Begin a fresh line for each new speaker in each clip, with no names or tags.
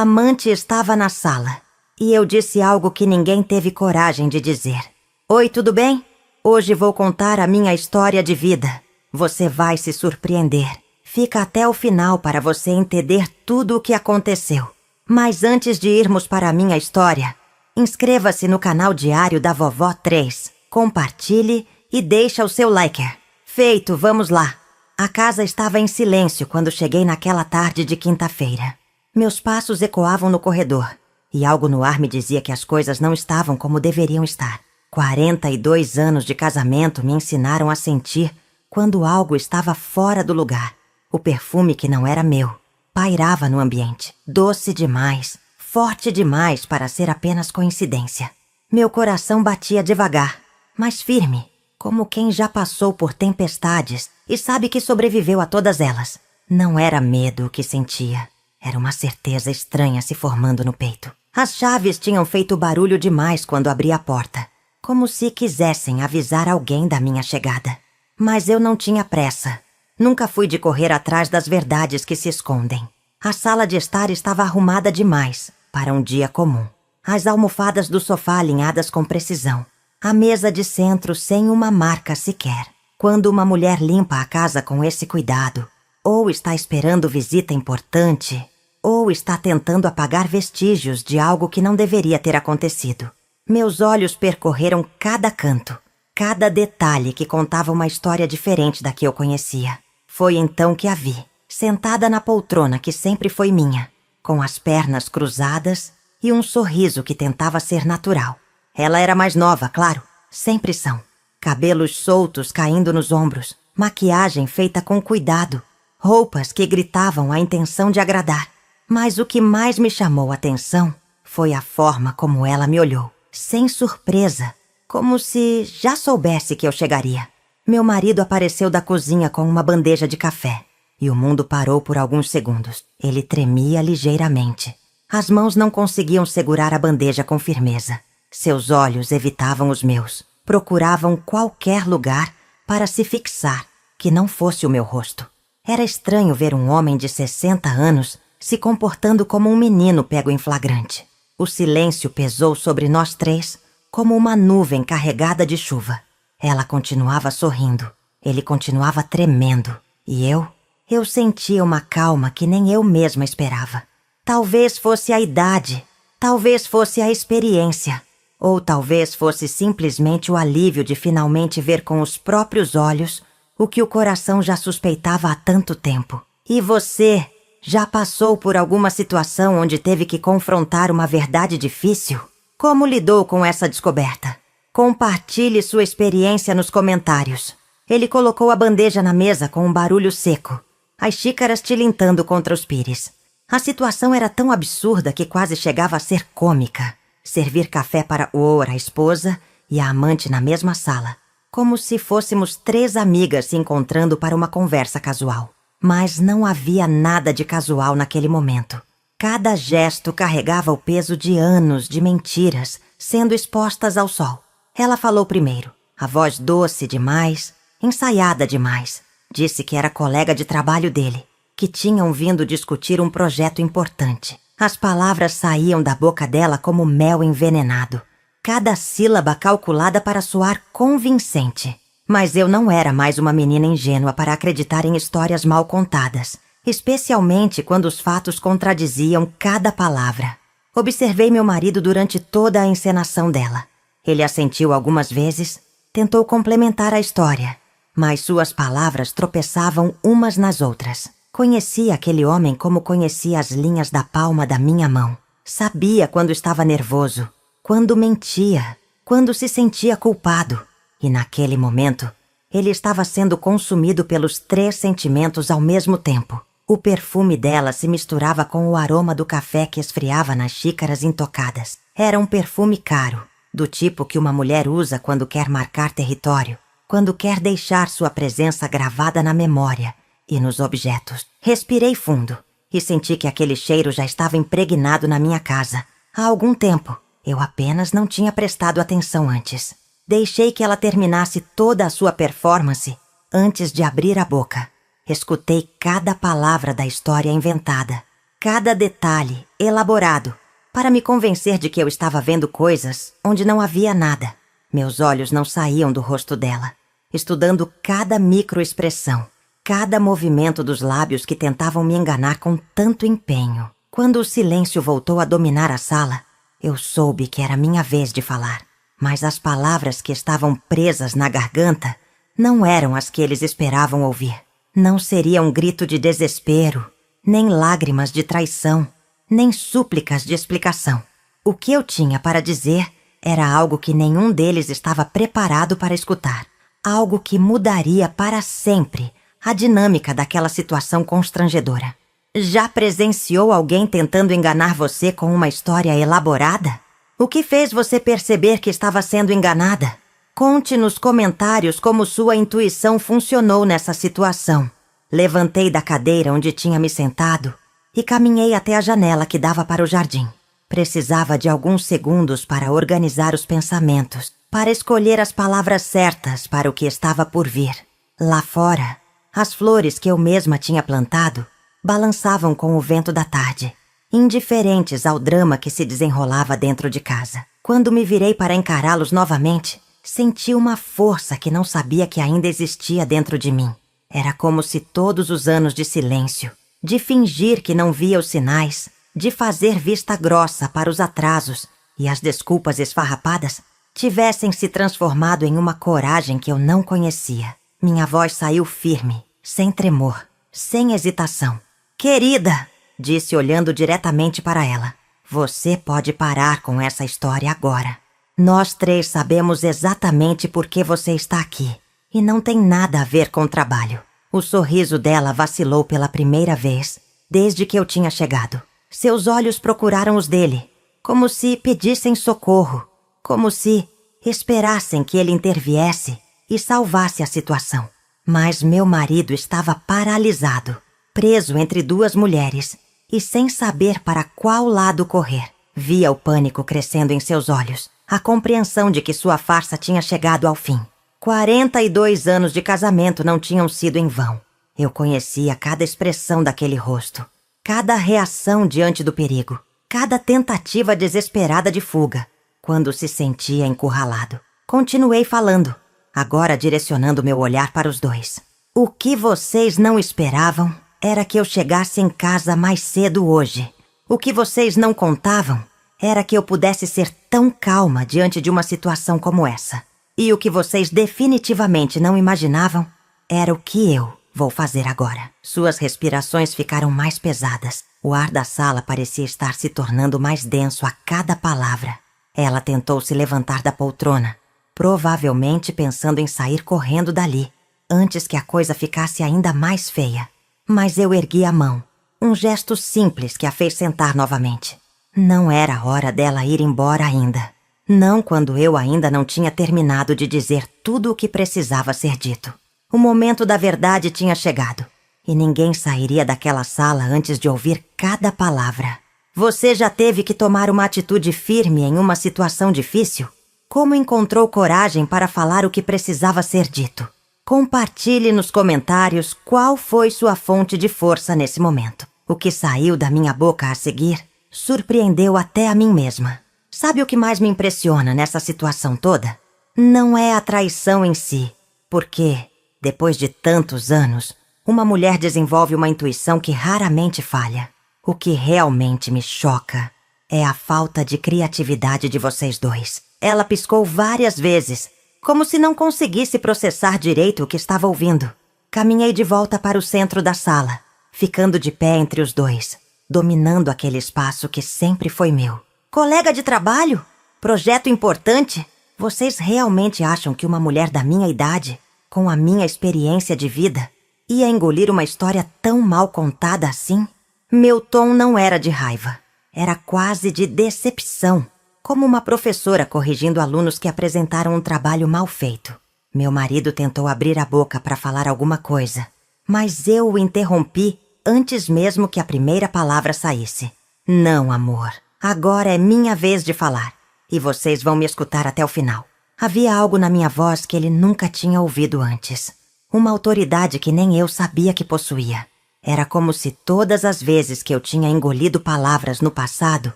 A amante estava na sala, e eu disse algo que ninguém teve coragem de dizer. Oi, tudo bem? Hoje vou contar a minha história de vida. Você vai se surpreender. Fica até o final para você entender tudo o que aconteceu. Mas antes de irmos para a minha história, inscreva-se no canal Diário da Vovó 3, compartilhe e deixa o seu like. Feito, vamos lá. A casa estava em silêncio quando cheguei naquela tarde de quinta-feira. Meus passos ecoavam no corredor, e algo no ar me dizia que as coisas não estavam como deveriam estar. 42 anos de casamento me ensinaram a sentir quando algo estava fora do lugar. O perfume que não era meu pairava no ambiente, doce demais, forte demais para ser apenas coincidência. Meu coração batia devagar, mas firme, como quem já passou por tempestades e sabe que sobreviveu a todas elas. Não era medo o que sentia, era uma certeza estranha se formando no peito. As chaves tinham feito barulho demais quando abri a porta, como se quisessem avisar alguém da minha chegada. Mas eu não tinha pressa. Nunca fui de correr atrás das verdades que se escondem. A sala de estar estava arrumada demais para um dia comum. As almofadas do sofá alinhadas com precisão. A mesa de centro sem uma marca sequer. Quando uma mulher limpa a casa com esse cuidado, ou está esperando visita importante, ou está tentando apagar vestígios de algo que não deveria ter acontecido. Meus olhos percorreram cada canto, cada detalhe que contava uma história diferente da que eu conhecia. Foi então que a vi, sentada na poltrona que sempre foi minha, com as pernas cruzadas e um sorriso que tentava ser natural. Ela era mais nova, claro, sempre são. Cabelos soltos caindo nos ombros, maquiagem feita com cuidado, roupas que gritavam a intenção de agradar. Mas o que mais me chamou a atenção foi a forma como ela me olhou, sem surpresa, como se já soubesse que eu chegaria. Meu marido apareceu da cozinha com uma bandeja de café, e o mundo parou por alguns segundos. Ele tremia ligeiramente. As mãos não conseguiam segurar a bandeja com firmeza. Seus olhos evitavam os meus, procuravam qualquer lugar para se fixar, que não fosse o meu rosto. Era estranho ver um homem de 60 anos se comportando como um menino pego em flagrante. O silêncio pesou sobre nós três como uma nuvem carregada de chuva. Ela continuava sorrindo, ele continuava tremendo, e eu sentia uma calma que nem eu mesma esperava. Talvez fosse a idade, talvez fosse a experiência, ou talvez fosse simplesmente o alívio de finalmente ver com os próprios olhos o que o coração já suspeitava há tanto tempo. E você já passou por alguma situação onde teve que confrontar uma verdade difícil? Como lidou com essa descoberta? Compartilhe sua experiência nos comentários. Ele colocou a bandeja na mesa com um barulho seco, as xícaras tilintando contra os pires. A situação era tão absurda que quase chegava a ser cômica. Servir café para Oura, a esposa, e a amante na mesma sala, como se fôssemos 3 amigas se encontrando para uma conversa casual. Mas não havia nada de casual naquele momento. Cada gesto carregava o peso de anos de mentiras sendo expostas ao sol. Ela falou primeiro, a voz doce demais, ensaiada demais. Disse que era colega de trabalho dele, que tinham vindo discutir um projeto importante. As palavras saíam da boca dela como mel envenenado, cada sílaba calculada para soar convincente. Mas eu não era mais uma menina ingênua para acreditar em histórias mal contadas, especialmente quando os fatos contradiziam cada palavra. Observei meu marido durante toda a encenação dela. Ele assentiu algumas vezes, tentou complementar a história, mas suas palavras tropeçavam umas nas outras. Conhecia aquele homem como conhecia as linhas da palma da minha mão. Sabia quando estava nervoso, quando mentia, quando se sentia culpado. E naquele momento, ele estava sendo consumido pelos 3 sentimentos ao mesmo tempo. O perfume dela se misturava com o aroma do café que esfriava nas xícaras intocadas. Era um perfume caro, do tipo que uma mulher usa quando quer marcar território, quando quer deixar sua presença gravada na memória e nos objetos. Respirei fundo e senti que aquele cheiro já estava impregnado na minha casa há algum tempo. Eu apenas não tinha prestado atenção antes. Deixei que ela terminasse toda a sua performance antes de abrir a boca. Escutei cada palavra da história inventada. cada detalhe, elaborado, para me convencer de que eu estava vendo coisas onde não havia nada. Meus olhos não saíam do rosto dela, estudando cada microexpressão, cada movimento dos lábios que tentavam me enganar com tanto empenho. Quando o silêncio voltou a dominar a sala, eu soube que era minha vez de falar, mas as palavras que estavam presas na garganta não eram as que eles esperavam ouvir. Não seria um grito de desespero, nem lágrimas de traição, nem súplicas de explicação. O que eu tinha para dizer era algo que nenhum deles estava preparado para escutar. Algo que mudaria para sempre a dinâmica daquela situação constrangedora. Já presenciou alguém tentando enganar você com uma história elaborada? O que fez você perceber que estava sendo enganada? Conte nos comentários como sua intuição funcionou nessa situação. Levantei da cadeira onde tinha me sentado e caminhei até a janela que dava para o jardim. Precisava de alguns segundos para organizar os pensamentos, para escolher as palavras certas para o que estava por vir. Lá fora, as flores que eu mesma tinha plantado balançavam com o vento da tarde, indiferentes ao drama que se desenrolava dentro de casa. Quando me virei para encará-los novamente, senti uma força que não sabia que ainda existia dentro de mim. Era como se todos os anos de silêncio, de fingir que não via os sinais, de fazer vista grossa para os atrasos e as desculpas esfarrapadas, tivessem se transformado em uma coragem que eu não conhecia. Minha voz saiu firme, sem tremor, sem hesitação. "Querida", disse olhando diretamente para ela, "você pode parar com essa história agora. Nós três sabemos exatamente por que você está aqui, e não tem nada a ver com o trabalho." O sorriso dela vacilou pela primeira vez, desde que eu tinha chegado. Seus olhos procuraram os dele, como se pedissem socorro, como se esperassem que ele interviesse e salvasse a situação. Mas meu marido estava paralisado, preso entre duas mulheres e sem saber para qual lado correr. Via o pânico crescendo em seus olhos, a compreensão de que sua farsa tinha chegado ao fim. 42 anos de casamento não tinham sido em vão. Eu conhecia cada expressão daquele rosto, cada reação diante do perigo, cada tentativa desesperada de fuga, quando se sentia encurralado. Continuei falando, agora direcionando meu olhar para os dois. O que vocês não esperavam era que eu chegasse em casa mais cedo hoje. O que vocês não contavam era que eu pudesse ser tão calma diante de uma situação como essa. E o que vocês definitivamente não imaginavam era o que eu vou fazer agora. Suas respirações ficaram mais pesadas. O ar da sala parecia estar se tornando mais denso a cada palavra. Ela tentou se levantar da poltrona, provavelmente pensando em sair correndo dali, antes que a coisa ficasse ainda mais feia. Mas eu ergui a mão, um gesto simples que a fez sentar novamente. Não era hora dela ir embora ainda. Não quando eu ainda não tinha terminado de dizer tudo o que precisava ser dito. O momento da verdade tinha chegado, e ninguém sairia daquela sala antes de ouvir cada palavra. Você já teve que tomar uma atitude firme em uma situação difícil? Como encontrou coragem para falar o que precisava ser dito? Compartilhe nos comentários qual foi sua fonte de força nesse momento. O que saiu da minha boca a seguir surpreendeu até a mim mesma. Sabe o que mais me impressiona nessa situação toda? Não é a traição em si, porque, depois de tantos anos, uma mulher desenvolve uma intuição que raramente falha. O que realmente me choca é a falta de criatividade de vocês dois. Ela piscou várias vezes, como se não conseguisse processar direito o que estava ouvindo. Caminhei de volta para o centro da sala, ficando de pé entre os dois, dominando aquele espaço que sempre foi meu. Colega de trabalho? Projeto importante? Vocês realmente acham que uma mulher da minha idade, com a minha experiência de vida, ia engolir uma história tão mal contada assim? Meu tom não era de raiva. Era quase de decepção, como uma professora corrigindo alunos que apresentaram um trabalho mal feito. Meu marido tentou abrir a boca para falar alguma coisa, mas eu o interrompi antes mesmo que a primeira palavra saísse. Não, amor. Agora é minha vez de falar, e vocês vão me escutar até o final. Havia algo na minha voz que ele nunca tinha ouvido antes. Uma autoridade que nem eu sabia que possuía. Era como se todas as vezes que eu tinha engolido palavras no passado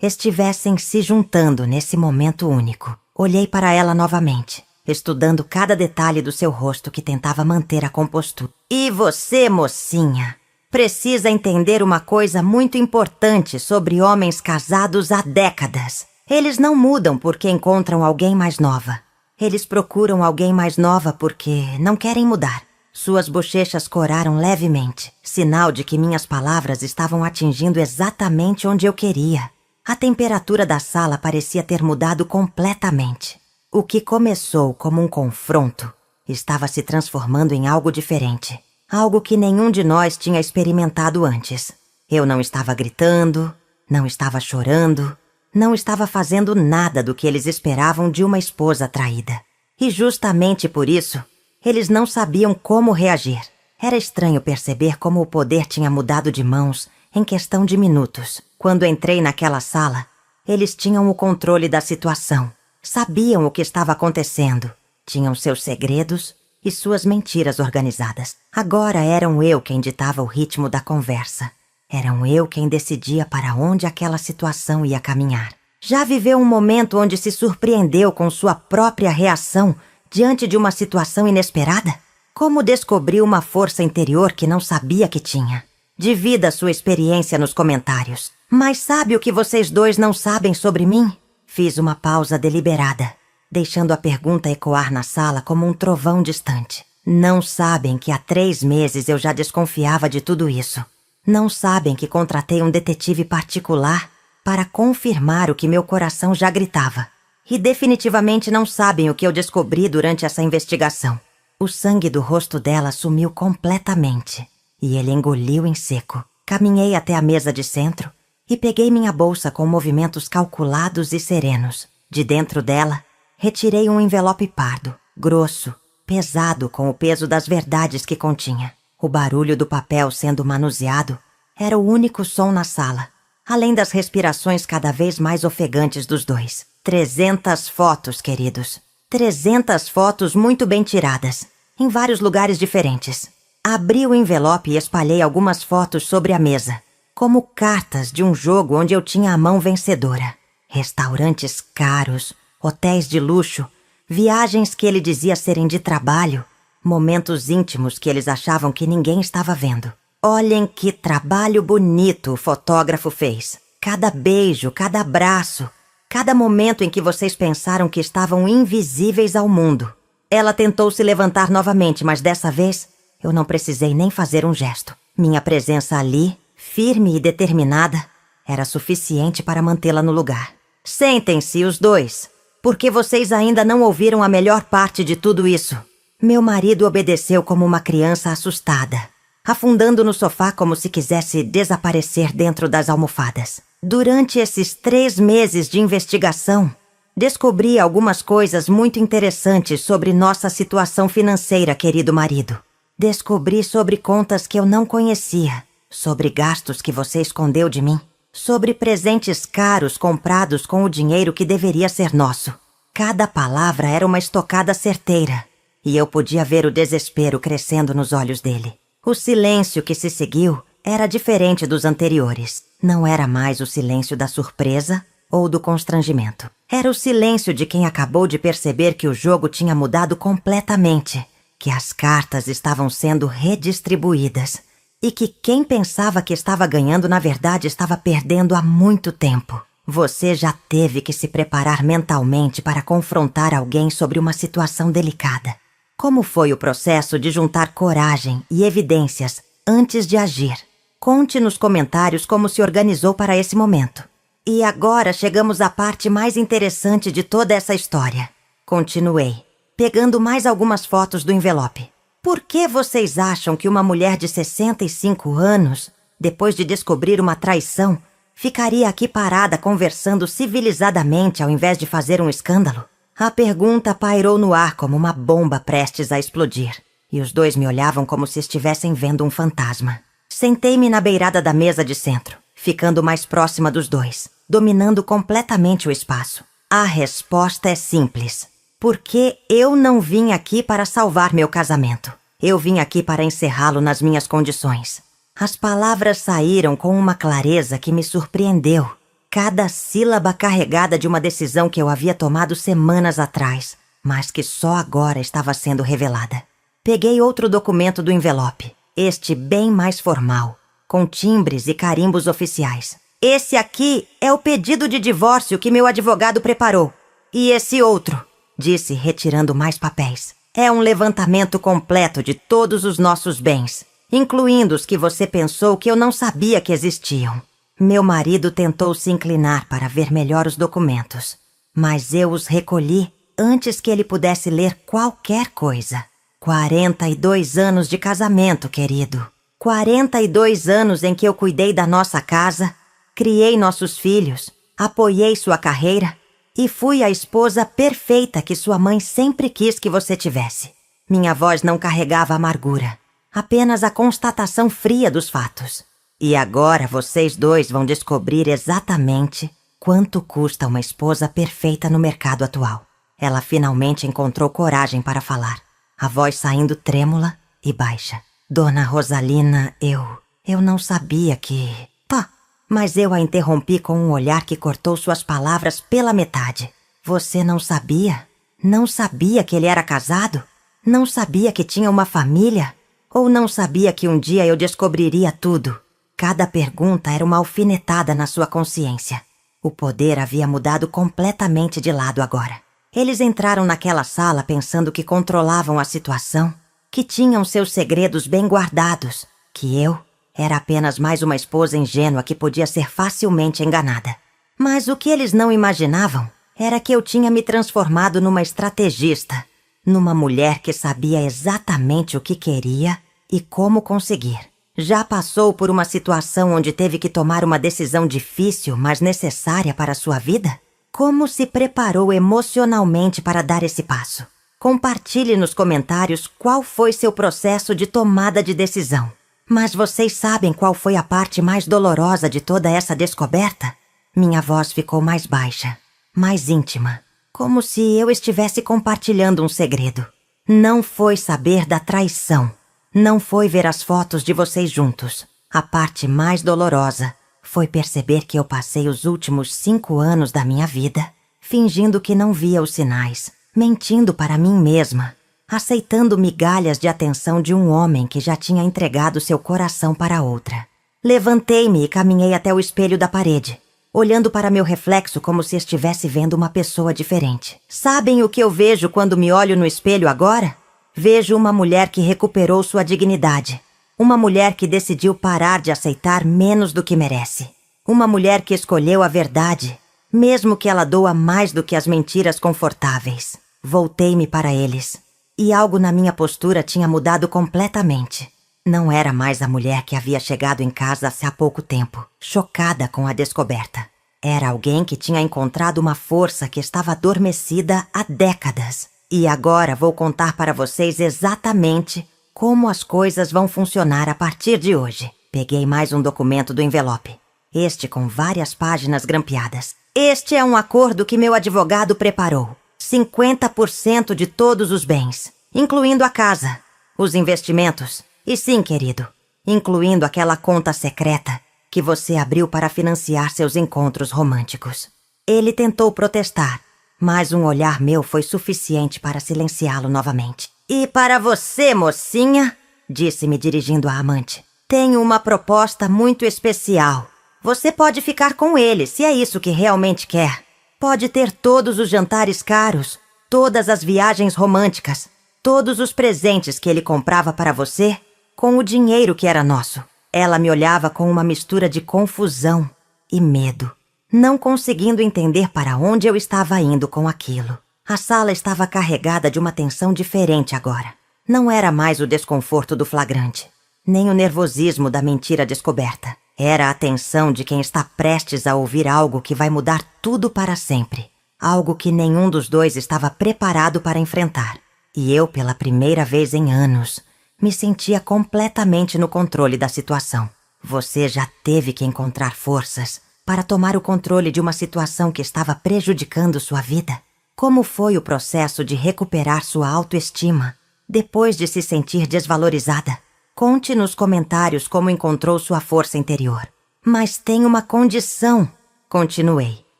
estivessem se juntando nesse momento único. Olhei para ela novamente, estudando cada detalhe do seu rosto que tentava manter a compostura. E você, mocinha, precisa entender uma coisa muito importante sobre homens casados há décadas. Eles não mudam porque encontram alguém mais nova. Eles procuram alguém mais nova porque não querem mudar. Suas bochechas coraram levemente, sinal de que minhas palavras estavam atingindo exatamente onde eu queria. A temperatura da sala parecia ter mudado completamente. O que começou como um confronto estava se transformando em algo diferente. Algo que nenhum de nós tinha experimentado antes. Eu não estava gritando, não estava chorando, não estava fazendo nada do que eles esperavam de uma esposa traída. E justamente por isso, eles não sabiam como reagir. Era estranho perceber como o poder tinha mudado de mãos em questão de minutos. Quando entrei naquela sala, eles tinham o controle da situação. Sabiam o que estava acontecendo. Tinham seus segredos e suas mentiras organizadas. Agora eram eu quem ditava o ritmo da conversa. Eram eu quem decidia para onde aquela situação ia caminhar. Já viveu um momento onde se surpreendeu com sua própria reação diante de uma situação inesperada? Como descobriu uma força interior que não sabia que tinha? Divida sua experiência nos comentários. Mas sabe o que vocês dois não sabem sobre mim? Fiz uma pausa deliberada, deixando a pergunta ecoar na sala como um trovão distante. Não sabem que há 3 meses eu já desconfiava de tudo isso. Não sabem que contratei um detetive particular para confirmar o que meu coração já gritava. E definitivamente não sabem o que eu descobri durante essa investigação. O sangue do rosto dela sumiu completamente e ele engoliu em seco. Caminhei até a mesa de centro e peguei minha bolsa com movimentos calculados e serenos. De dentro dela, retirei um envelope pardo, grosso, pesado com o peso das verdades que continha. O barulho do papel sendo manuseado era o único som na sala, além das respirações cada vez mais ofegantes dos dois. 300 fotos, queridos. 300 fotos muito bem tiradas, em vários lugares diferentes. Abri o envelope e espalhei algumas fotos sobre a mesa, como cartas de um jogo onde eu tinha a mão vencedora. Restaurantes caros, hotéis de luxo, viagens que ele dizia serem de trabalho, momentos íntimos que eles achavam que ninguém estava vendo. Olhem que trabalho bonito o fotógrafo fez. Cada beijo, cada abraço, cada momento em que vocês pensaram que estavam invisíveis ao mundo. Ela tentou se levantar novamente, mas dessa vez eu não precisei nem fazer um gesto. Minha presença ali, firme e determinada, era suficiente para mantê-la no lugar. Sentem-se, os dois, porque vocês ainda não ouviram a melhor parte de tudo isso. Meu marido obedeceu como uma criança assustada, afundando no sofá como se quisesse desaparecer dentro das almofadas. Durante esses 3 meses de investigação, descobri algumas coisas muito interessantes sobre nossa situação financeira, querido marido. Descobri sobre contas que eu não conhecia, sobre gastos que você escondeu de mim, sobre presentes caros comprados com o dinheiro que deveria ser nosso. Cada palavra era uma estocada certeira, e eu podia ver o desespero crescendo nos olhos dele. O silêncio que se seguiu era diferente dos anteriores. Não era mais o silêncio da surpresa ou do constrangimento. Era o silêncio de quem acabou de perceber que o jogo tinha mudado completamente, que as cartas estavam sendo redistribuídas e que quem pensava que estava ganhando, na verdade, estava perdendo há muito tempo. Você já teve que se preparar mentalmente para confrontar alguém sobre uma situação delicada. Como foi o processo de juntar coragem e evidências antes de agir? Conte nos comentários como se organizou para esse momento. E agora chegamos à parte mais interessante de toda essa história. Continuei, pegando mais algumas fotos do envelope. Por que vocês acham que uma mulher de 65 anos, depois de descobrir uma traição, ficaria aqui parada conversando civilizadamente ao invés de fazer um escândalo? A pergunta pairou no ar como uma bomba prestes a explodir, e os dois me olhavam como se estivessem vendo um fantasma. Sentei-me na beirada da mesa de centro, ficando mais próxima dos dois, dominando completamente o espaço. A resposta é simples. Porque eu não vim aqui para salvar meu casamento. Eu vim aqui para encerrá-lo nas minhas condições. As palavras saíram com uma clareza que me surpreendeu. Cada sílaba carregada de uma decisão que eu havia tomado semanas atrás, mas que só agora estava sendo revelada. Peguei outro documento do envelope, este bem mais formal, com timbres e carimbos oficiais. Esse aqui é o pedido de divórcio que meu advogado preparou. E esse outro, disse retirando mais papéis, é um levantamento completo de todos os nossos bens, incluindo os que você pensou que eu não sabia que existiam. Meu marido tentou se inclinar para ver melhor os documentos, mas eu os recolhi antes que ele pudesse ler qualquer coisa. 42 anos de casamento, querido. 42 anos em que eu cuidei da nossa casa, criei nossos filhos, apoiei sua carreira e fui a esposa perfeita que sua mãe sempre quis que você tivesse. Minha voz não carregava amargura, apenas a constatação fria dos fatos. E agora vocês dois vão descobrir exatamente quanto custa uma esposa perfeita no mercado atual. Ela finalmente encontrou coragem para falar, a voz saindo trêmula e baixa. Dona Rosalina, eu não sabia que... Pá! Mas eu a interrompi com um olhar que cortou suas palavras pela metade. Você não sabia? Não sabia que ele era casado? Não sabia que tinha uma família? Ou não sabia que um dia eu descobriria tudo? Cada pergunta era uma alfinetada na sua consciência. O poder havia mudado completamente de lado agora. Eles entraram naquela sala pensando que controlavam a situação, que tinham seus segredos bem guardados, que eu era apenas mais uma esposa ingênua que podia ser facilmente enganada. Mas o que eles não imaginavam era que eu tinha me transformado numa estrategista, numa mulher que sabia exatamente o que queria e como conseguir. Já passou por uma situação onde teve que tomar uma decisão difícil, mas necessária para a sua vida? Como se preparou emocionalmente para dar esse passo? Compartilhe nos comentários qual foi seu processo de tomada de decisão. Mas vocês sabem qual foi a parte mais dolorosa de toda essa descoberta? Minha voz ficou mais baixa, mais íntima, como se eu estivesse compartilhando um segredo. Não foi saber da traição. Não foi ver as fotos de vocês juntos. A parte mais dolorosa foi perceber que eu passei os últimos 5 anos da minha vida fingindo que não via os sinais, mentindo para mim mesma, aceitando migalhas de atenção de um homem que já tinha entregado seu coração para outra. Levantei-me e caminhei até o espelho da parede, olhando para meu reflexo como se estivesse vendo uma pessoa diferente. Sabem o que eu vejo quando me olho no espelho agora? Vejo uma mulher que recuperou sua dignidade. Uma mulher que decidiu parar de aceitar menos do que merece. Uma mulher que escolheu a verdade, mesmo que ela doa mais do que as mentiras confortáveis. Voltei-me para eles, e algo na minha postura tinha mudado completamente. Não era mais a mulher que havia chegado em casa há pouco tempo, chocada com a descoberta. Era alguém que tinha encontrado uma força que estava adormecida há décadas. E agora vou contar para vocês exatamente como as coisas vão funcionar a partir de hoje. Peguei mais um documento do envelope, este com várias páginas grampeadas. Este é um acordo que meu advogado preparou. 50% de todos os bens, incluindo a casa, os investimentos e sim, querido, incluindo aquela conta secreta que você abriu para financiar seus encontros românticos. Ele tentou protestar, mas um olhar meu foi suficiente para silenciá-lo novamente. E para você, mocinha, disse-me dirigindo à amante, tenho uma proposta muito especial. Você pode ficar com ele, se é isso que realmente quer. Pode ter todos os jantares caros, todas as viagens românticas, todos os presentes que ele comprava para você, com o dinheiro que era nosso. Ela me olhava com uma mistura de confusão e medo, não conseguindo entender para onde eu estava indo com aquilo. A sala estava carregada de uma tensão diferente agora. Não era mais o desconforto do flagrante, nem o nervosismo da mentira descoberta. Era a tensão de quem está prestes a ouvir algo que vai mudar tudo para sempre. Algo que nenhum dos dois estava preparado para enfrentar. E eu, pela primeira vez em anos, me sentia completamente no controle da situação. Você já teve que encontrar forças para tomar o controle de uma situação que estava prejudicando sua vida? Como foi o processo de recuperar sua autoestima depois de se sentir desvalorizada? Conte nos comentários como encontrou sua força interior. Mas tem uma condição, continuei,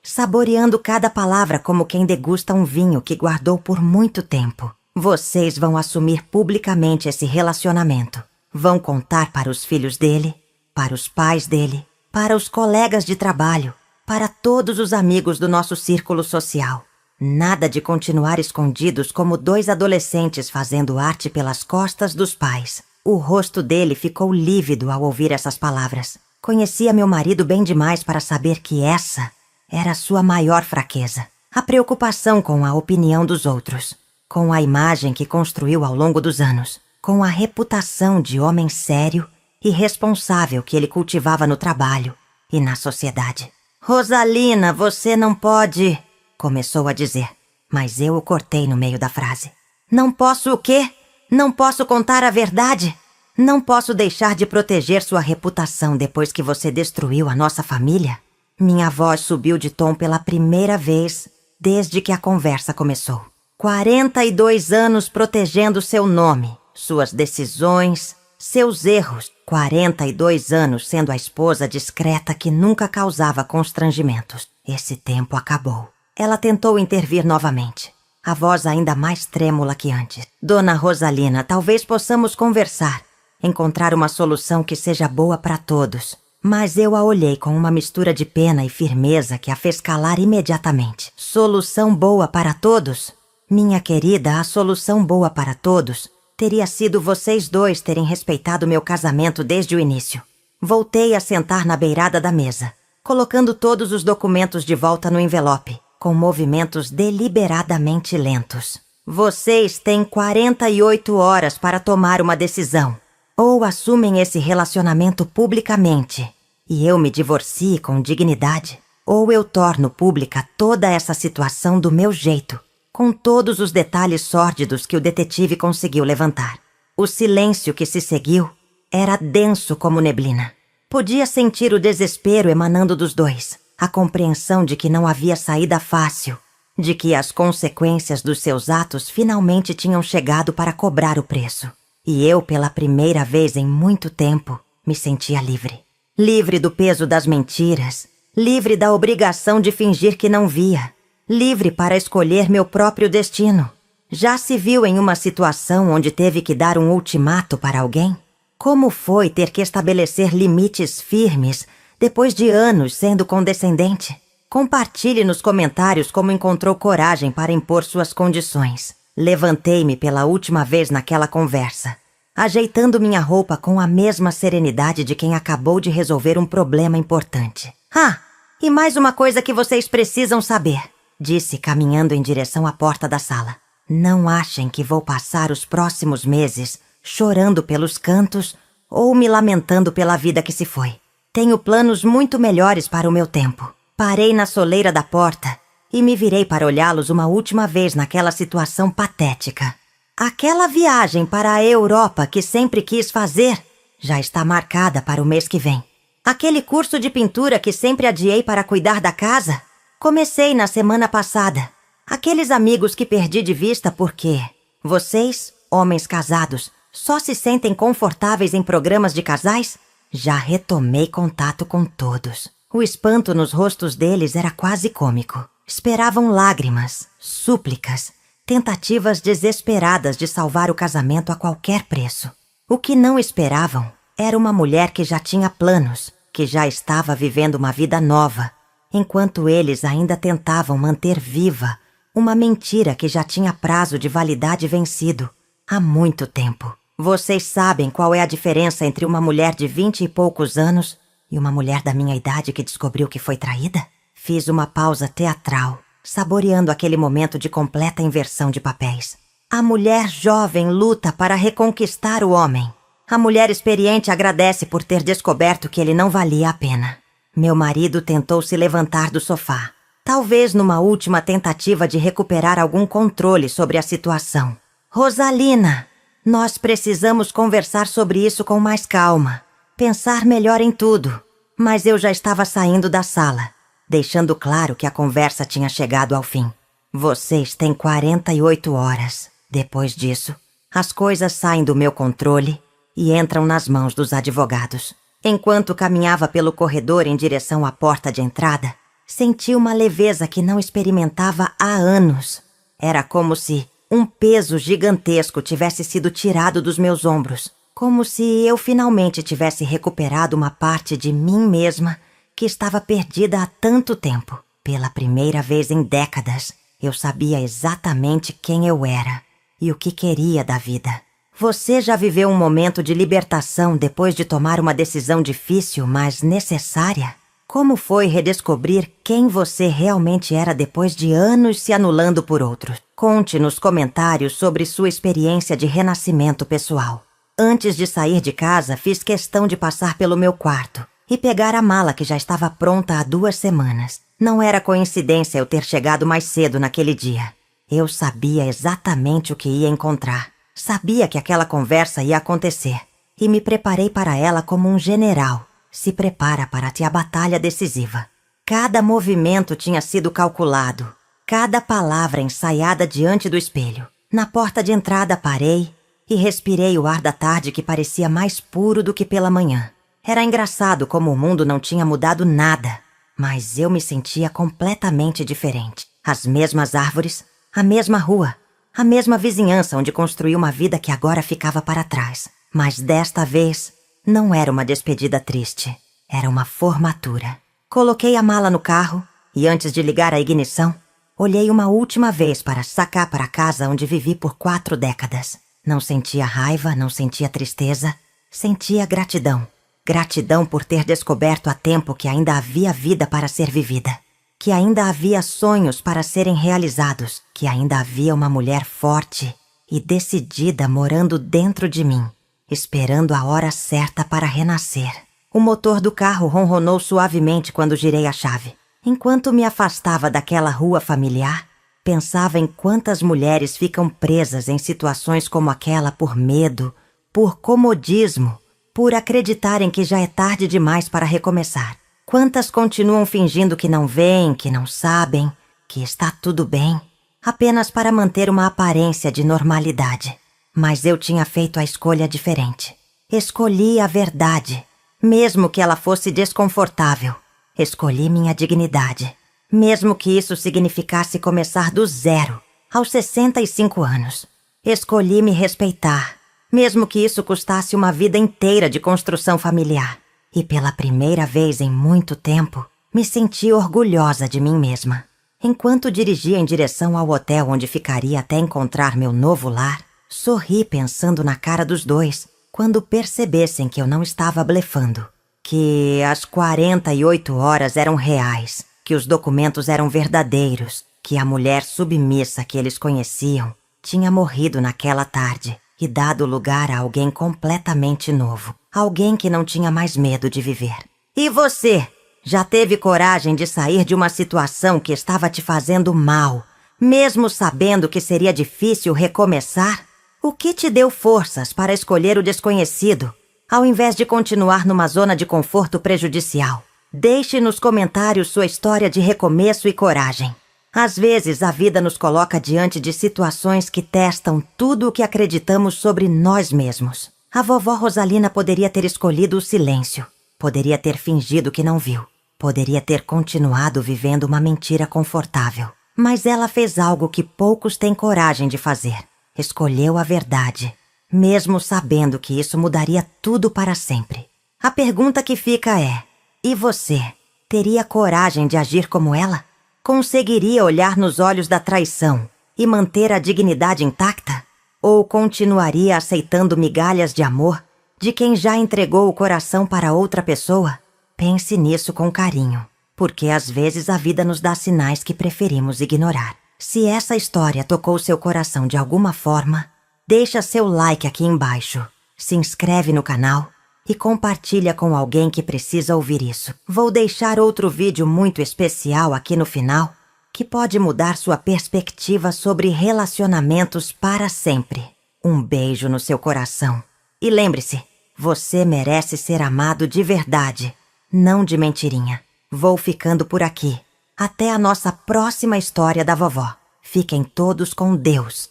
saboreando cada palavra como quem degusta um vinho que guardou por muito tempo. Vocês vão assumir publicamente esse relacionamento. Vão contar para os filhos dele, para os pais dele, para os colegas de trabalho, para todos os amigos do nosso círculo social. Nada de continuar escondidos como dois adolescentes fazendo arte pelas costas dos pais. O rosto dele ficou lívido ao ouvir essas palavras. Conhecia meu marido bem demais para saber que essa era a sua maior fraqueza. A preocupação com a opinião dos outros, com a imagem que construiu ao longo dos anos, com a reputação de homem sério e responsável que ele cultivava no trabalho e na sociedade. Rosalina, você não pode... começou a dizer, mas eu o cortei no meio da frase. Não posso o quê? Não posso contar a verdade? Não posso deixar de proteger sua reputação depois que você destruiu a nossa família? Minha voz subiu de tom pela primeira vez desde que a conversa começou. 42 anos protegendo seu nome, suas decisões, seus erros. 42 anos sendo a esposa discreta que nunca causava constrangimentos. Esse tempo acabou. Ela tentou intervir novamente, a voz ainda mais trêmula que antes. Dona Rosalina, talvez possamos conversar, encontrar uma solução que seja boa para todos. Mas eu a olhei com uma mistura de pena e firmeza que a fez calar imediatamente. Solução boa para todos? Minha querida, a solução boa para todos teria sido vocês dois terem respeitado meu casamento desde o início. Voltei a sentar na beirada da mesa, colocando todos os documentos de volta no envelope, com movimentos deliberadamente lentos. Vocês têm 48 horas para tomar uma decisão. Ou assumem esse relacionamento publicamente e eu me divorcie com dignidade, ou eu torno pública toda essa situação do meu jeito, com todos os detalhes sórdidos que o detetive conseguiu levantar. O silêncio que se seguiu era denso como neblina. Podia sentir o desespero emanando dos dois, a compreensão de que não havia saída fácil, de que as consequências dos seus atos finalmente tinham chegado para cobrar o preço. E eu, pela primeira vez em muito tempo, me sentia livre. Livre do peso das mentiras, livre da obrigação de fingir que não via, livre para escolher meu próprio destino. Já se viu em uma situação onde teve que dar um ultimato para alguém? Como foi ter que estabelecer limites firmes depois de anos sendo condescendente? Compartilhe nos comentários como encontrou coragem para impor suas condições. Levantei-me pela última vez naquela conversa, ajeitando minha roupa com a mesma serenidade de quem acabou de resolver um problema importante. Ah, e mais uma coisa que vocês precisam saber, disse caminhando em direção à porta da sala. Não achem que vou passar os próximos meses chorando pelos cantos ou me lamentando pela vida que se foi. Tenho planos muito melhores para o meu tempo. Parei na soleira da porta e me virei para olhá-los uma última vez naquela situação patética. Aquela viagem para a Europa que sempre quis fazer já está marcada para o mês que vem. Aquele curso de pintura que sempre adiei para cuidar da casa, comecei na semana passada. Aqueles amigos que perdi de vista porque vocês, homens casados, só se sentem confortáveis em programas de casais? Já retomei contato com todos. O espanto nos rostos deles era quase cômico. Esperavam lágrimas, súplicas, tentativas desesperadas de salvar o casamento a qualquer preço. O que não esperavam era uma mulher que já tinha planos, que já estava vivendo uma vida nova, enquanto eles ainda tentavam manter viva uma mentira que já tinha prazo de validade vencido há muito tempo. Vocês sabem qual é a diferença entre uma mulher de 20 e poucos anos e uma mulher da minha idade que descobriu que foi traída? Fiz uma pausa teatral, saboreando aquele momento de completa inversão de papéis. A mulher jovem luta para reconquistar o homem. A mulher experiente agradece por ter descoberto que ele não valia a pena. Meu marido tentou se levantar do sofá, talvez numa última tentativa de recuperar algum controle sobre a situação. Rosalina, nós precisamos conversar sobre isso com mais calma, pensar melhor em tudo. Mas eu já estava saindo da sala, deixando claro que a conversa tinha chegado ao fim. Vocês têm 48 horas. Depois disso, as coisas saem do meu controle e entram nas mãos dos advogados. Enquanto caminhava pelo corredor em direção à porta de entrada, senti uma leveza que não experimentava há anos. Era como se um peso gigantesco tivesse sido tirado dos meus ombros, como se eu finalmente tivesse recuperado uma parte de mim mesma que estava perdida há tanto tempo. Pela primeira vez em décadas, eu sabia exatamente quem eu era e o que queria da vida. Você já viveu um momento de libertação depois de tomar uma decisão difícil, mas necessária? Como foi redescobrir quem você realmente era depois de anos se anulando por outros? Conte nos comentários sobre sua experiência de renascimento pessoal. Antes de sair de casa, fiz questão de passar pelo meu quarto e pegar a mala que já estava pronta há 2 semanas. Não era coincidência eu ter chegado mais cedo naquele dia. Eu sabia exatamente o que ia encontrar. Sabia que aquela conversa ia acontecer e me preparei para ela como um general se prepara para a batalha decisiva. Cada movimento tinha sido calculado, cada palavra ensaiada diante do espelho. Na porta de entrada parei e respirei o ar da tarde que parecia mais puro do que pela manhã. Era engraçado como o mundo não tinha mudado nada, mas eu me sentia completamente diferente. As mesmas árvores, a mesma rua, a mesma vizinhança onde construí uma vida que agora ficava para trás. Mas desta vez, não era uma despedida triste. Era uma formatura. Coloquei a mala no carro e antes de ligar a ignição, olhei uma última vez para sacar para a casa onde vivi por 4 décadas. Não sentia raiva, não sentia tristeza, sentia gratidão. Gratidão por ter descoberto a tempo que ainda havia vida para ser vivida. Que ainda havia sonhos para serem realizados, que ainda havia uma mulher forte e decidida morando dentro de mim, esperando a hora certa para renascer. O motor do carro ronronou suavemente quando girei a chave. Enquanto me afastava daquela rua familiar, pensava em quantas mulheres ficam presas em situações como aquela por medo, por comodismo, por acreditarem que já é tarde demais para recomeçar. Quantas continuam fingindo que não veem, que não sabem, que está tudo bem, apenas para manter uma aparência de normalidade. Mas eu tinha feito a escolha diferente. Escolhi a verdade, mesmo que ela fosse desconfortável. Escolhi minha dignidade, mesmo que isso significasse começar do zero, aos 65 anos. Escolhi me respeitar, mesmo que isso custasse uma vida inteira de construção familiar. E pela primeira vez em muito tempo, me senti orgulhosa de mim mesma. Enquanto dirigia em direção ao hotel onde ficaria até encontrar meu novo lar, sorri pensando na cara dos dois, quando percebessem que eu não estava blefando. Que as 48 horas eram reais, que os documentos eram verdadeiros, que a mulher submissa que eles conheciam tinha morrido naquela tarde e dado lugar a alguém completamente novo. Alguém que não tinha mais medo de viver. E você? Já teve coragem de sair de uma situação que estava te fazendo mal, mesmo sabendo que seria difícil recomeçar? O que te deu forças para escolher o desconhecido, ao invés de continuar numa zona de conforto prejudicial? Deixe nos comentários sua história de recomeço e coragem. Às vezes, a vida nos coloca diante de situações que testam tudo o que acreditamos sobre nós mesmos. A vovó Rosalina poderia ter escolhido o silêncio, poderia ter fingido que não viu, poderia ter continuado vivendo uma mentira confortável. Mas ela fez algo que poucos têm coragem de fazer. Escolheu a verdade, mesmo sabendo que isso mudaria tudo para sempre. A pergunta que fica é: e você? Teria coragem de agir como ela? Conseguiria olhar nos olhos da traição e manter a dignidade intacta? Ou continuaria aceitando migalhas de amor de quem já entregou o coração para outra pessoa? Pense nisso com carinho, porque às vezes a vida nos dá sinais que preferimos ignorar. Se essa história tocou seu coração de alguma forma, deixa seu like aqui embaixo, se inscreve no canal e compartilha com alguém que precisa ouvir isso. Vou deixar outro vídeo muito especial aqui no final, que pode mudar sua perspectiva sobre relacionamentos para sempre. Um beijo no seu coração. E lembre-se, você merece ser amado de verdade, não de mentirinha. Vou ficando por aqui. Até a nossa próxima história da vovó. Fiquem todos com Deus.